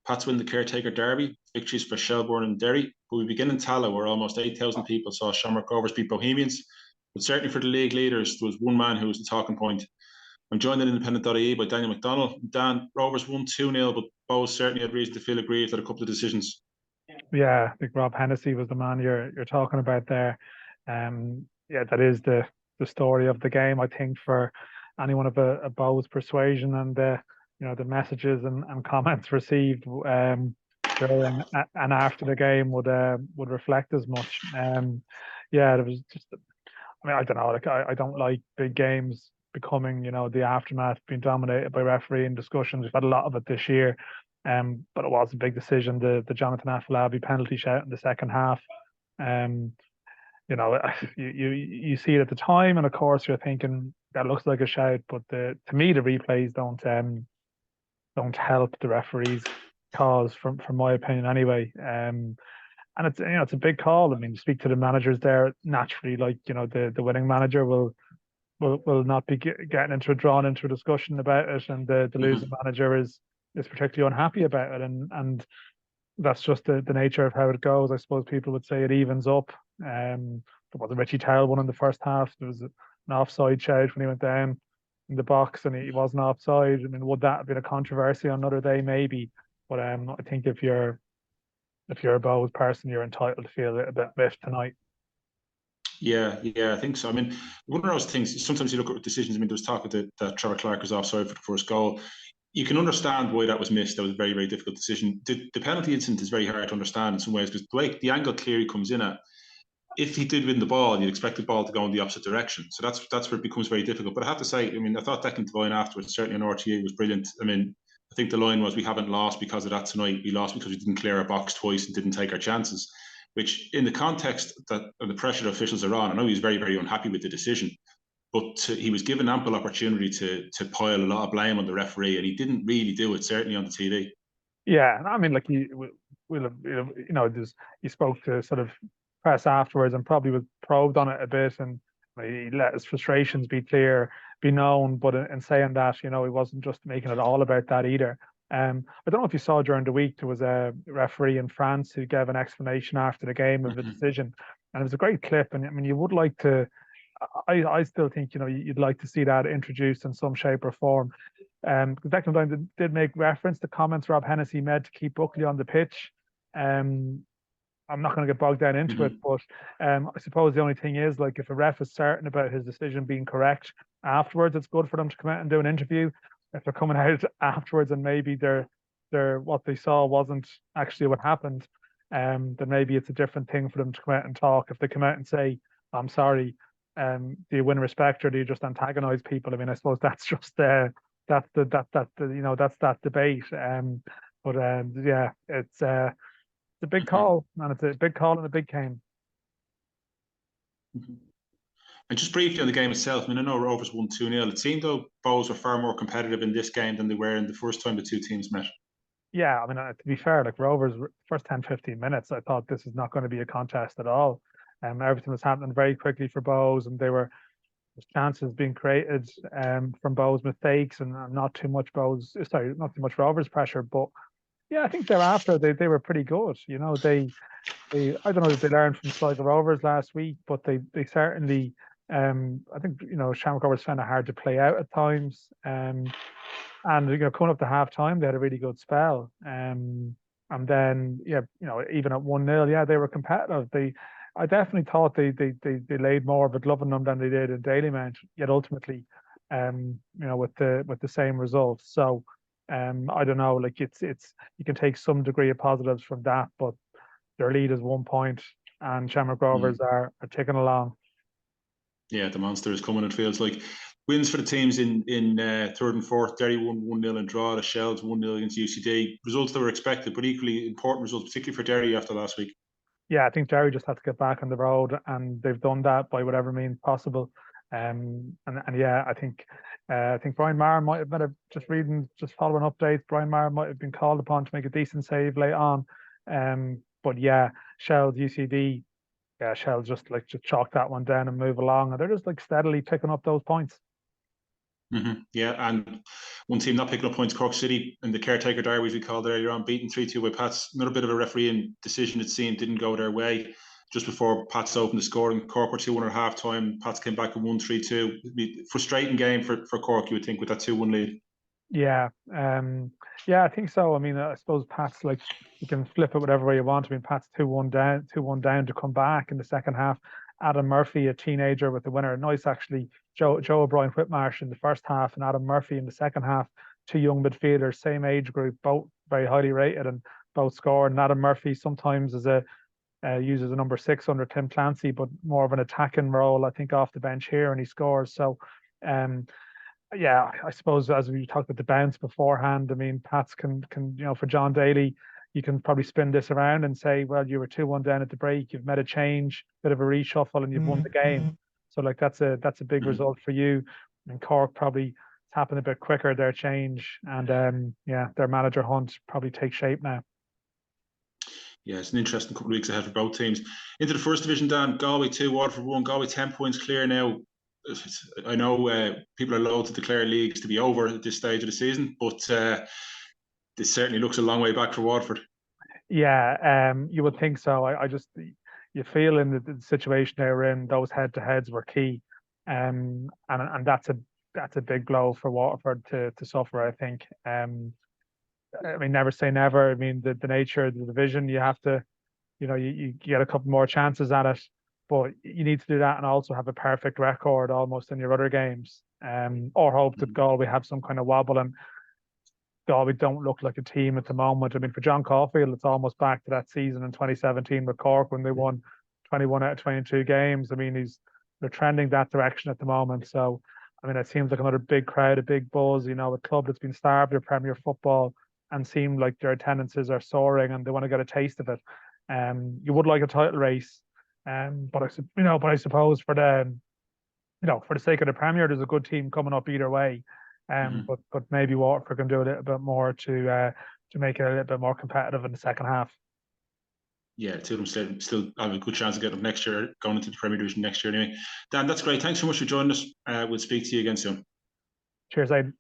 Pats win the caretaker derby, victories for Shelbourne and Derry. But we begin in Tala, where almost 8,000 people saw Shamrock Rovers beat Bohemians. But certainly for the league leaders, there was one man who was the talking point. I'm joined in independent.ie by Daniel McDonald. Dan, Rovers won 2-0, but Bohs certainly had reason to feel aggrieved at a couple of decisions. Yeah, I think Rob Hennessy was the man you're talking about there. Yeah, that is the story of the game. I think for anyone of a Bohs persuasion and the messages and comments received during and after the game would reflect as much. Yeah, it was just. I mean, I don't know. Like, I don't like big games becoming, the aftermath being dominated by refereeing discussions. We've had a lot of it this year. But it was a big decision, the Jonathan Afolabi penalty shout in the second half. You see it at the time, and of course you're thinking that looks like a shout, but to me the replays don't help the referees' cause, from my opinion anyway. And it's a big call. I mean, speak to the managers there. Naturally, like the winning manager will not be getting drawn into a discussion about it, and the losing manager is particularly unhappy about it, and that's just the nature of how it goes. I suppose people would say it evens up. There was a Richie Towell one in the first half. There was an offside shout when he went down in the box and he wasn't offside. I mean, would that have been a controversy on another day? Maybe, but I think if you're a Bohs person, you're entitled to feel a bit miffed tonight. Yeah, I think so. I mean, one of those things, sometimes you look at decisions. I mean, there was talk that Trevor Clark was offside for the first goal. You can understand why that was missed. That was a very, very difficult decision. The penalty incident is very hard to understand in some ways, because the way the angle clearly comes in at, if he did win the ball, you'd expect the ball to go in the opposite direction. So that's where it becomes very difficult. But I have to say, I mean, I thought Declan Devine afterwards, certainly on RTE, was brilliant. I mean, I think the line was, we haven't lost because of that tonight. We lost because we didn't clear our box twice and didn't take our chances, which in the context that of the pressure officials are on, I know he was very, very unhappy with the decision, but he was given ample opportunity to pile a lot of blame on the referee, and he didn't really do it, certainly on the TV. Yeah, I mean, like he spoke to sort of press afterwards and probably was probed on it a bit, and he let his frustrations be known. But in saying that, he wasn't just making it all about that either. I don't know if you saw during the week, there was a referee in France who gave an explanation after the game of the decision, and it was a great clip. And I mean, you would like to. I still think you'd like to see that introduced in some shape or form. Because Declan Devine did make reference to comments Rob Hennessy made to keep Buckley on the pitch. I'm not going to get bogged down into it, but I suppose the only thing is, like, if a ref is certain about his decision being correct afterwards, it's good for them to come out and do an interview. If they're coming out afterwards and maybe they're what they saw wasn't actually what happened, then maybe it's a different thing for them to come out and talk. If they come out and say, "I'm sorry," do you win respect or do you just antagonize people? I mean, I suppose that's just that's that debate. Yeah, it's a big call, and it's a big call and a big game. And just briefly on the game itself, I mean, I know Rovers won 2-0. It seemed though Bohs were far more competitive in this game than they were in the first time the two teams met. Yeah, I mean, to be fair, like Rovers, first 10, 15 minutes, I thought this is not going to be a contest at all. Everything was happening very quickly for Bohs, and there's chances being created from Bohs mistakes, and not too much Rovers pressure. But yeah, I think thereafter they were pretty good. They I don't know if they learned from Sligo Rovers last week, but they certainly I think Shamrock Rovers found it hard to play out at times. And coming up to half time, they had a really good spell. And then even at 1-0, yeah, they were competitive. I definitely thought they laid more of a glove on them than they did in Dalymount, yet ultimately with the same results. So I don't know, like it's you can take some degree of positives from that, but their lead is 1 point and Shamrock Rovers are ticking along. Yeah, the monster is coming, it feels like. Wins for the teams in third and fourth. Derry won 1-0 and draw. The Shells 1-0 against UCD. Results that were expected, but equally important results, particularly for Derry after last week. Yeah, I think Derry just had to get back on the road, and they've done that by whatever means possible. And yeah, I think Brian Maher might have just following updates. Brian Maher might have been called upon to make a decent save late on. But yeah, Shells UCD. Yeah, Shells just chalk that one down and move along, and they're just like steadily picking up those points. Yeah, and one team not picking up points, Cork City, and the caretaker derby, as we called it earlier on, beaten 3-2 by Pats. Another bit of a refereeing decision, it seemed, didn't go their way. Just before Pats opened the scoring, Cork were 2-1 at half time. Pats came back and won 3-2. Frustrating game for Cork, you would think, with that 2-1 lead. Yeah, yeah, I think so. I mean, I suppose Pat's like you can flip it whatever way you want. I mean, Pat's 2-1 down to come back in the second half. Adam Murphy, a teenager, with the winner. Nice, actually. Joe O'Brien Whitmarsh in the first half, and Adam Murphy in the second half. Two young midfielders, same age group, both very highly rated and both scored. And Adam Murphy sometimes uses a number 6 under Tim Clancy, but more of an attacking role, I think, off the bench here, and he scores. So, yeah, I suppose as we talked about the bounce beforehand, I mean, Pats can for John Daly, you can probably spin this around and say, well, you were 2-1 down at the break, you've made a change, bit of a reshuffle, and you've won the game. So like that's a big result for you. And Cork probably happened a bit quicker their change, and yeah, their manager hunt probably takes shape now. Yeah, it's an interesting couple of weeks ahead for both teams. Into the first division, Dan, Galway 2, Waterford 1. Galway 10 points clear now. I know people are loath to declare leagues to be over at this stage of the season, but this certainly looks a long way back for Waterford. Yeah, you would think so. I just you feel in the situation they were in, those head-to-heads were key, and that's a big blow for Waterford to suffer, I think. I mean, never say never. I mean, the nature of the division, you have to, you get a couple more chances at it, but you need to do that and also have a perfect record almost in your other games, or hope that Galway have some kind of wobble. And Galway don't look like a team at the moment. I mean, for John Caulfield, it's almost back to that season in 2017 with Cork when they won 21 out of 22 games. I mean, they're trending that direction at the moment. So, I mean, it seems like another big crowd, a big buzz, a club that's been starved of Premier football and seem like their attendances are soaring and they want to get a taste of it. You would like a title race, but I suppose for the sake of the Premier, there's a good team coming up either way. But maybe Waterford can do a little bit more to make it a little bit more competitive in the second half. Yeah, two of them still have a good chance of getting up next year, going into the Premier Division next year anyway. Dan, that's great. Thanks so much for joining us. We'll speak to you again soon. Cheers, Aidan.